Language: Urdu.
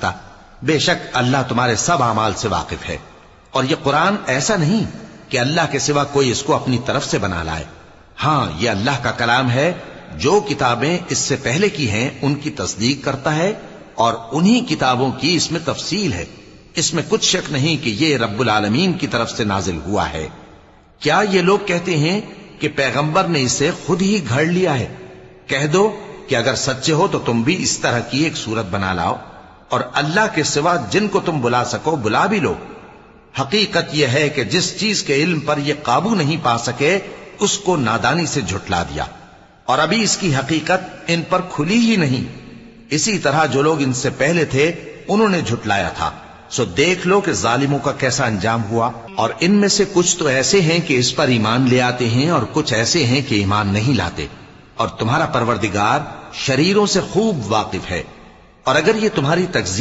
سکتا، بے شک اللہ تمہارے سب اعمال سے واقف ہے۔ اور یہ قرآن ایسا نہیں کہ اللہ کے سوا کوئی اس کو اپنی طرف سے بنا لائے، ہاں یہ اللہ کا کلام ہے۔ جو کتابیں اس سے پہلے کی ہیں ان کی تصدیق کرتا ہے، اور انہی کتابوں کی اس میں تفصیل ہے۔ اس میں کچھ شک نہیں کہ یہ رب العالمین کی طرف سے نازل ہوا ہے۔ کیا یہ لوگ کہتے ہیں کہ پیغمبر نے اسے خود ہی گھڑ لیا ہے؟ کہہ دو کہ اگر سچے ہو تو تم بھی اس طرح کی ایک صورت بنا لاؤ، اور اللہ کے سوا جن کو تم بلا سکو بلا بھی لو۔ حقیقت یہ ہے کہ جس چیز کے علم پر یہ قابو نہیں پا سکے اس کو نادانی سے جھٹلا دیا، اور ابھی اس کی حقیقت ان پر کھلی ہی نہیں۔ اسی طرح جو لوگ ان سے پہلے تھے انہوں نے جھٹلایا تھا، سو دیکھ لو کہ ظالموں کا کیسا انجام ہوا۔ اور ان میں سے کچھ تو ایسے ہیں کہ اس پر ایمان لے آتے ہیں، اور کچھ ایسے ہیں کہ ایمان نہیں لاتے، اور تمہارا پروردگار شریروں سے خوب واقف ہے۔ اور اگر یہ تمہاری تکذیب